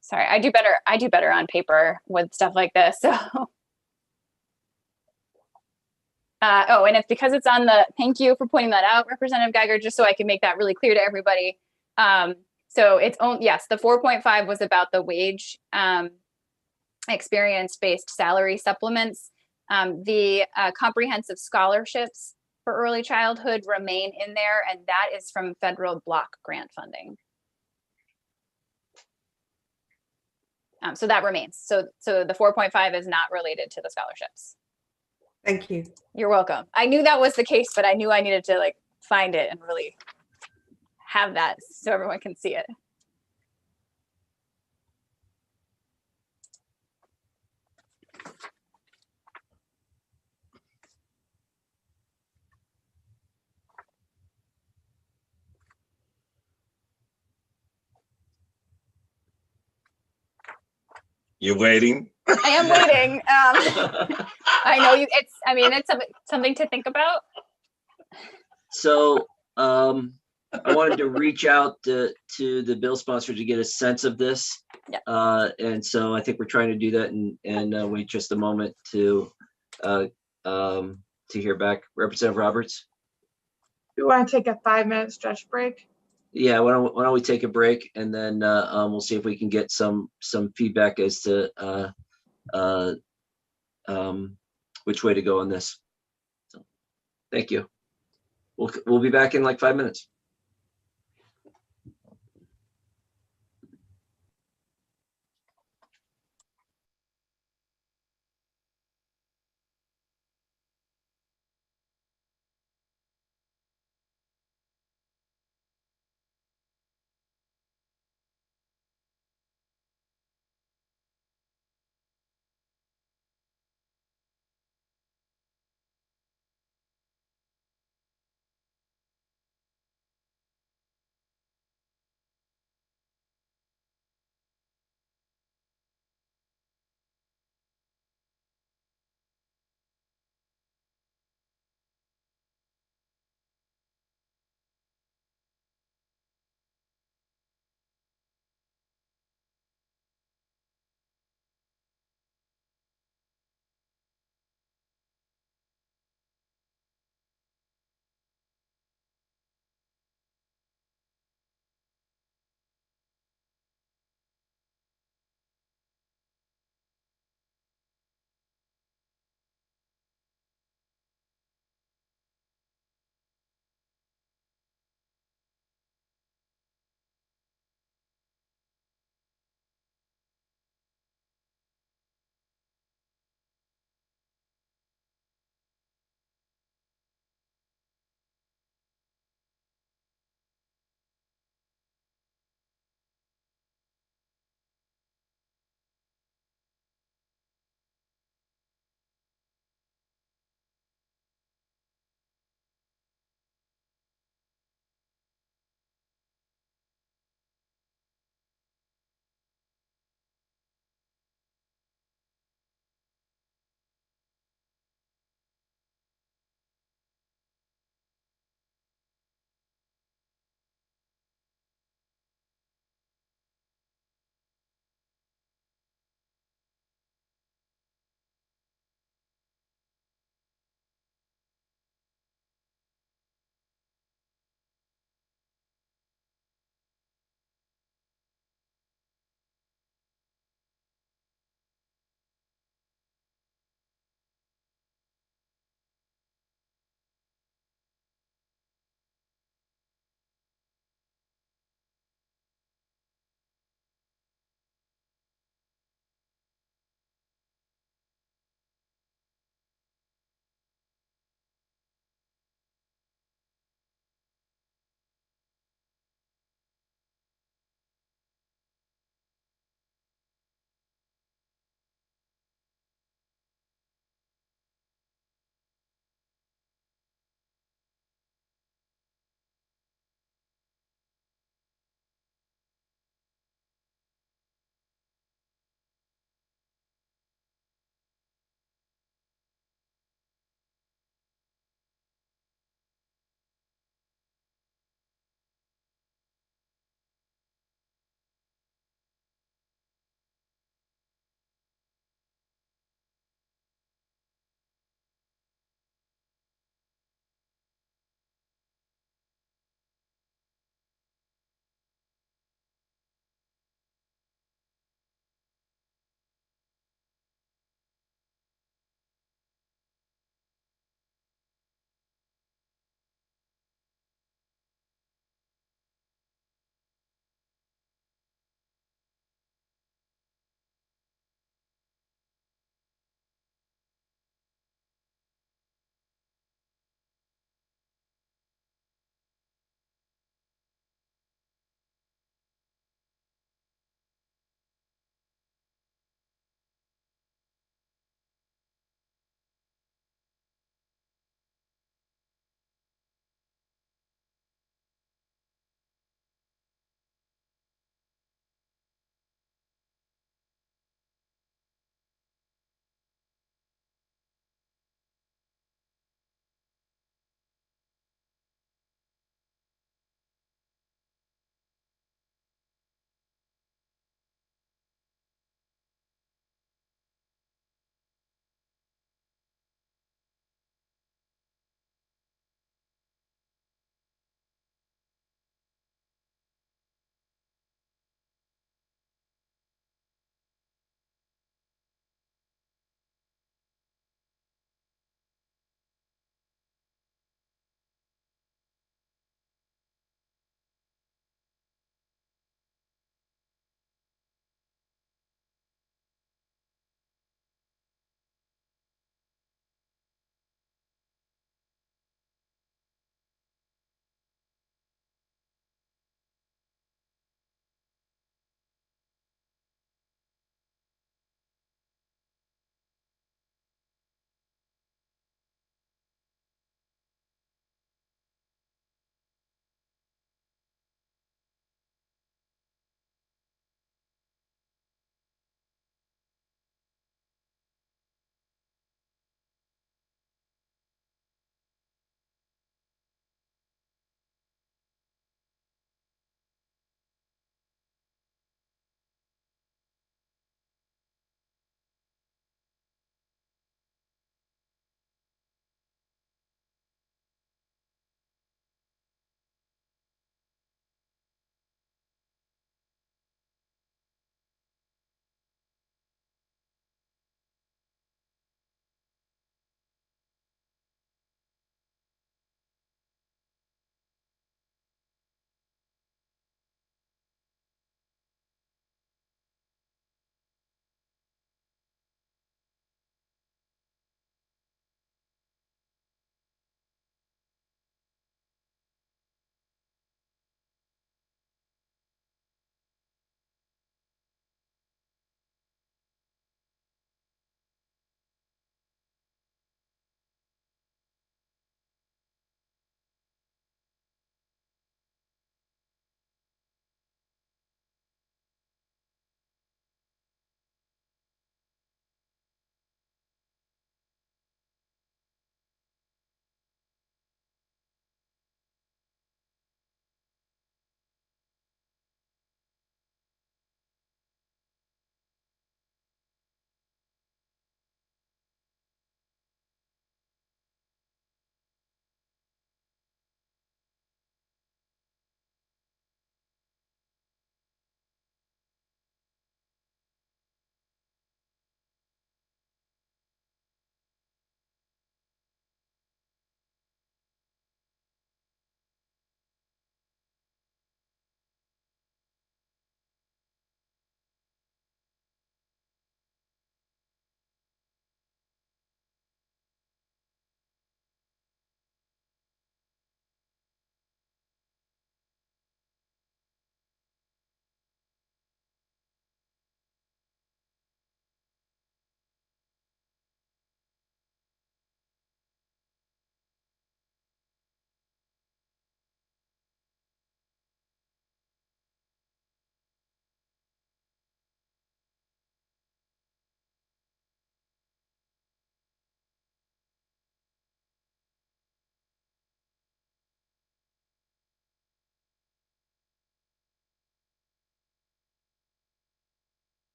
sorry, I do better on paper with stuff like this. So, and it's because it's on the, thank you for pointing that out, Representative Geiger, just so I can make that really clear to everybody. So it's yes, the 4.5 was about the wage experience-based salary supplements. The comprehensive scholarships for early childhood remain in there, and that is from federal block grant funding. So that remains. So the 4.5 is not related to the scholarships. Thank you. You're welcome. I knew that was the case, but I knew I needed to find it and really have that so everyone can see it. You waiting? I am waiting. I know you. It's something to think about. So I wanted to reach out to the bill sponsor to get a sense of this. Yeah. And so I think we're trying to do that and wait just a moment to hear back. Representative Roberts. You want to take a 5-minute stretch break? Yeah, why don't we take a break and then we'll see if we can get some feedback as to which way to go on this. So, thank you. We'll be back in like 5 minutes.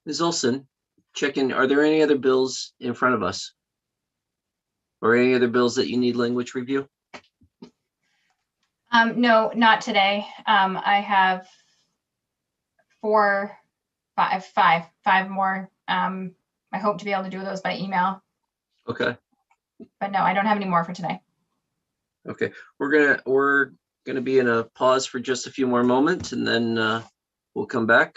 Ms. Olson, are there any other bills in front of us? Or any other bills that you need language review? No, not today. I have five more. I hope to be able to do those by email, Okay, but no, I don't have any more for today. okay. We're gonna be in a pause for just a few more moments and then we'll come back.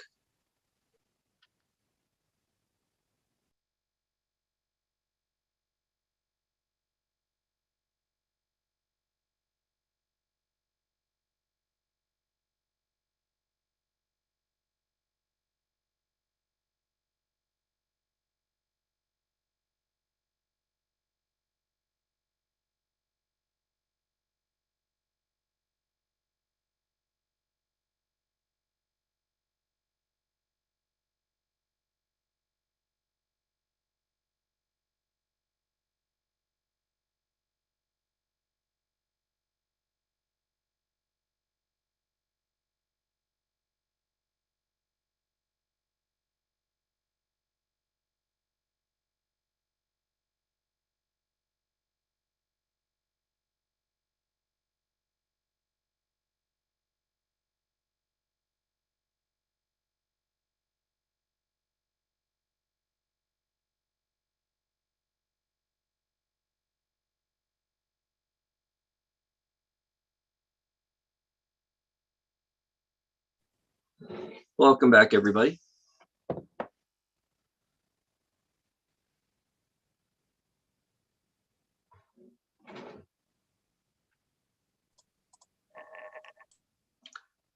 Welcome back, everybody.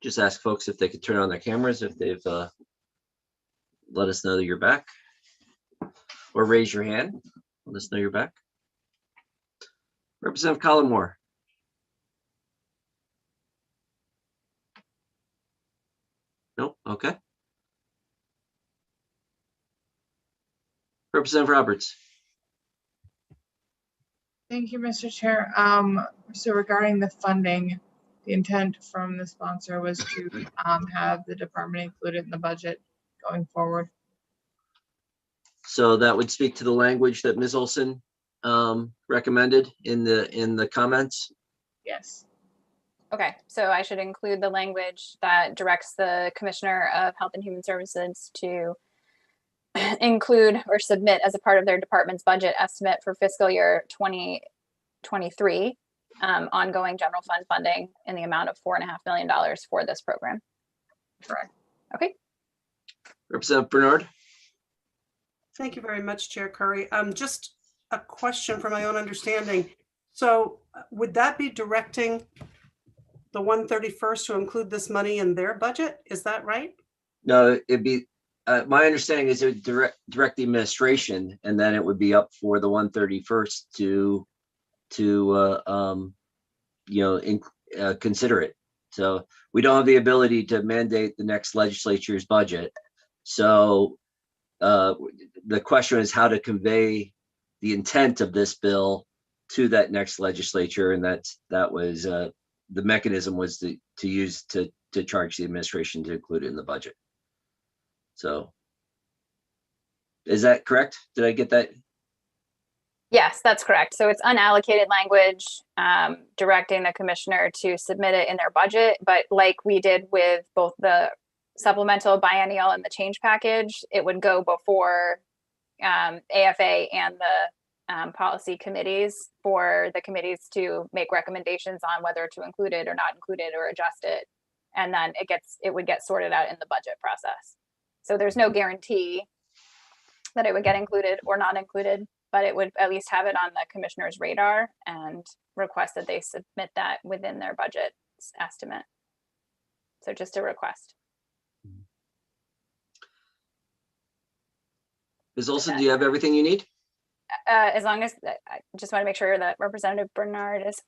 Just ask folks if they could turn on their cameras if they've let us know that you're back. Or raise your hand, let us know you're back. Representative Collmore. Nope, okay. Representative Roberts. Thank you, Mr. Chair. So regarding the funding, the intent from the sponsor was to have the department included in the budget going forward. So that would speak to the language that Ms. Olson recommended in the comments. Yes. Okay, so I should include the language that directs the Commissioner of Health and Human Services to include or submit as a part of their department's budget estimate for fiscal year 2023 ongoing general fund funding in the amount of $4.5 million for this program. Correct. Okay. Representative Bernard. Thank you very much, Chair Curry. Just a question for my own understanding. So would that be directing the 131st to include this money in their budget? Is that right? No, it'd be, my understanding is it would direct the administration and then it would be up for the 131st to consider it. So we don't have the ability to mandate the next legislature's budget. So the question is how to convey the intent of this bill to that next legislature, and that was the mechanism was to use to charge the administration to include it in the budget. So is that correct? Did I get that? Yes, that's correct. So it's unallocated language directing the commissioner to submit it in their budget. But like we did with both the supplemental, biennial, and the change package, it would go before AFA and the policy committees for the committees to make recommendations on whether to include it or not include it or adjust it. And then it would get sorted out in the budget process. So there's no guarantee that it would get included or not included, but it would at least have it on the commissioner's radar and request that they submit that within their budget estimate. So just a request. Ms. Olson, do you have everything you need? As long as I just want to make sure that Representative Bernard is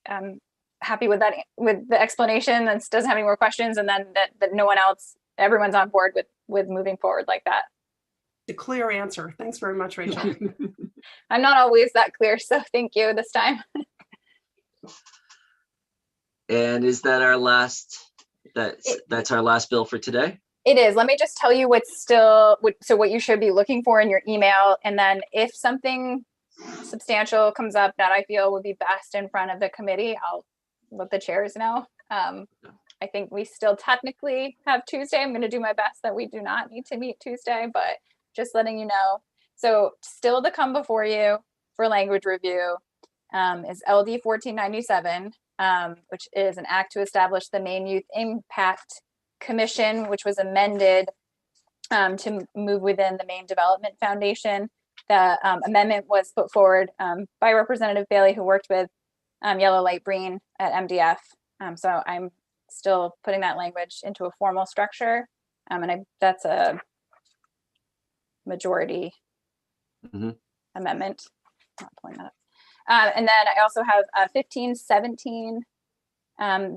happy with that, with the explanation, and doesn't have any more questions, and then that no one else, everyone's on board with moving forward like that. A clear answer. Thanks very much, Rachel. I'm not always that clear, so thank you this time. And is that our last? That's our last bill for today. It is. Let me just tell you what you should be looking for in your email. And then if something substantial comes up that I feel would be best in front of the committee, I'll let the chairs know. I think we still technically have Tuesday. I'm going to do my best that we do not need to meet Tuesday, but just letting you know. So still to come before you for language review is LD 1497, which is an act to establish the Maine Youth Impact Commission, which was amended to move within the Maine Development Foundation. The amendment was put forward by Representative Bailey, who worked with Yellow Light Green at MDF. So I'm still putting that language into a formal structure. And that's a majority amendment. Not pulling that up. And then I also have 1517.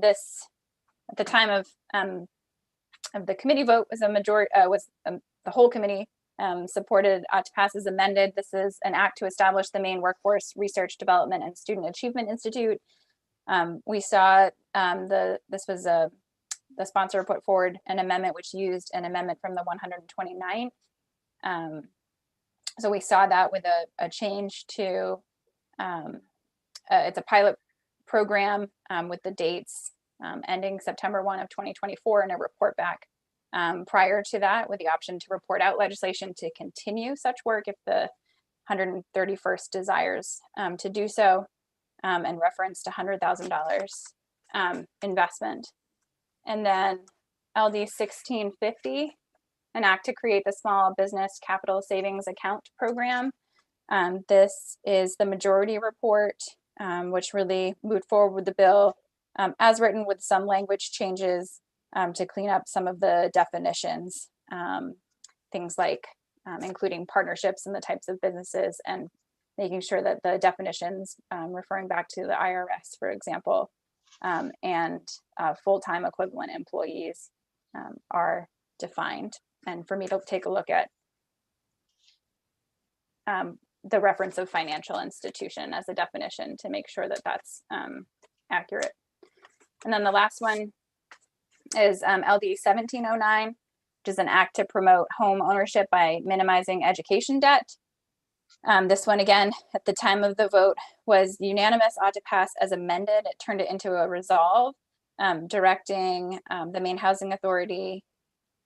This, at the time of the committee vote, was a majority, the whole committee supported to pass as amended. This is an act to establish the Maine Workforce Research Development and Student Achievement Institute. We saw this was the sponsor put forward an amendment which used an amendment from the 129th. So we saw that with a change to it's a pilot program with the dates ending September 1 of 2024 and a report back prior to that, with the option to report out legislation to continue such work if the 131st desires to do so, and referenced $100,000 investment. And then LD 1650, an act to create the Small Business Capital Savings Account Program. This is the majority report, which really moved forward with the bill as written, with some language changes to clean up some of the definitions, things like including partnerships and the types of businesses, and making sure that the definitions referring back to the IRS, for example, and full-time equivalent employees are defined. And for me to take a look at the reference of financial institution as a definition to make sure that that's accurate. And then the last one is LD 1709, which is an act to promote home ownership by minimizing education debt. This one, again, at the time of the vote, was unanimous, ought to pass as amended. It turned it into a resolve, directing the Maine Housing Authority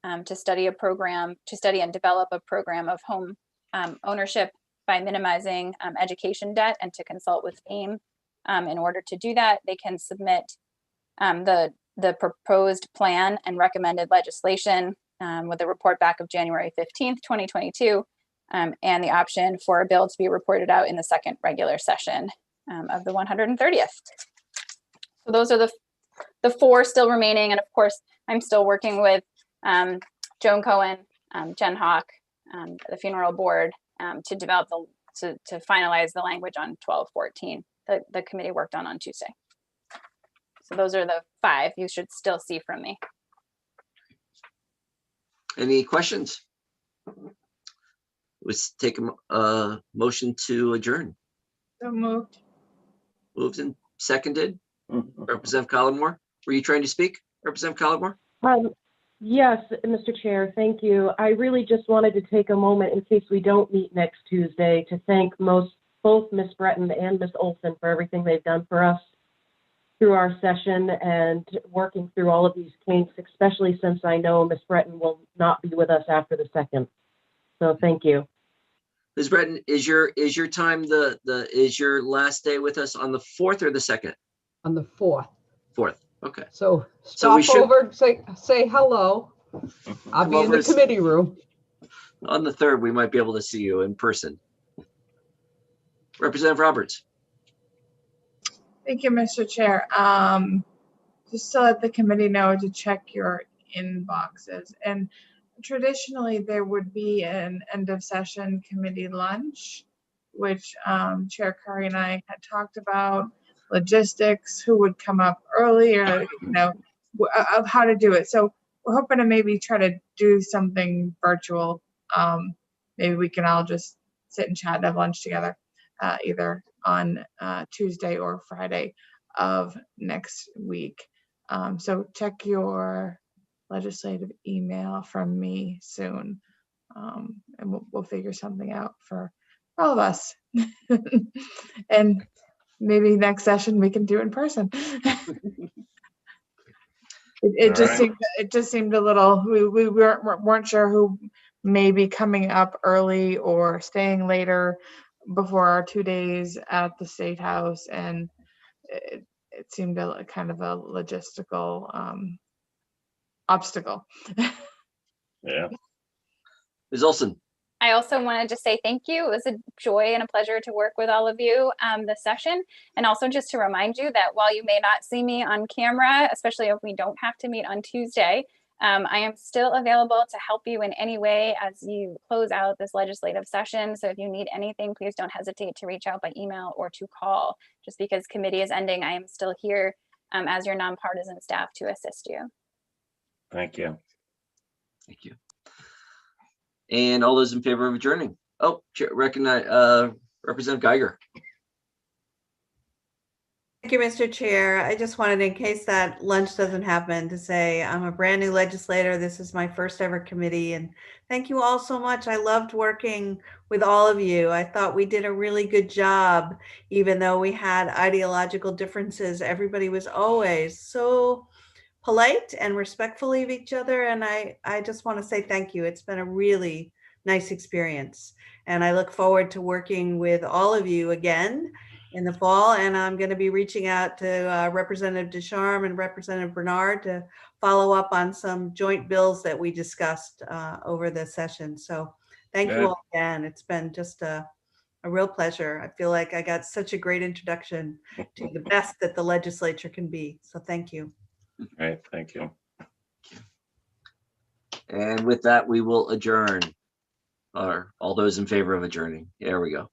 to study and develop a program of home ownership by minimizing education debt, and to consult with AIM. In order to do that, they can submit the proposed plan and recommended legislation with a report back of January 15th, 2022, and the option for a bill to be reported out in the second regular session of the 130th. So those are the four still remaining. And of course, I'm still working with Joan Cohen, Jen Hawk, the funeral board, to develop to finalize the language on 1214 the committee worked on Tuesday. So those are the five you should still see from me. Any questions? Let's take a motion to adjourn. So moved. Moved and seconded. Representative Collmore, were you trying to speak, Representative Collmore? Yes, Mr. Chair, thank you. I really just wanted to take a moment, in case we don't meet next Tuesday, to thank both Ms. Breton and Ms. Olson for everything they've done for us through our session and working through all of these kinks, especially since I know Ms. Breton will not be with us after the 2nd. So thank you. Ms. Breton, is your time is your last day with us on the 4th or the 2nd? On the 4th. 4th. Okay. So stop over, say hello. I'll be in the committee room. On the 3rd, we might be able to see you in person. Representative Roberts. Thank you, Mr. Chair. Just to let the committee know to check your inboxes. And traditionally, there would be an end of session committee lunch, which Chair Curry and I had talked about, logistics, who would come up earlier, of how to do it. So we're hoping to maybe try to do something virtual. Maybe we can all just sit and chat and have lunch together, either on Tuesday or Friday of next week. So check your legislative email from me soon. And we'll figure something out for all of us. And maybe next session we can do in person. It just seemed a little, we weren't sure who may be coming up early or staying later before our 2 days at the State House, and it seemed kind of a logistical obstacle. Yeah. Ms. Olson. I also wanted to say thank you. It was a joy and a pleasure to work with all of you this session. And also just to remind you that while you may not see me on camera, especially if we don't have to meet on Tuesday, I am still available to help you in any way as you close out this legislative session. So if you need anything, please don't hesitate to reach out by email or to call. Just because committee is ending, I am still here as your nonpartisan staff to assist you. Thank you. Thank you. And all those in favor of adjourning? Oh, recognize Representative Geiger. Thank you, Mr. Chair. I just wanted, in case that lunch doesn't happen, to say I'm a brand new legislator. This is my first ever committee, and thank you all so much. I loved working with all of you. I thought we did a really good job, even though we had ideological differences. Everybody was always so polite and respectful of each other, and I just want to say thank you. It's been a really nice experience, and I look forward to working with all of you again in the fall. And I'm going to be reaching out to Representative Ducharme and Representative Bernard to follow up on some joint bills that we discussed over the session. So thank you all again. It's been just a real pleasure. I feel like I got such a great introduction to the best that the legislature can be. So thank you. All right, thank you. And with that, we will adjourn. Or all those in favor of adjourning. There we go.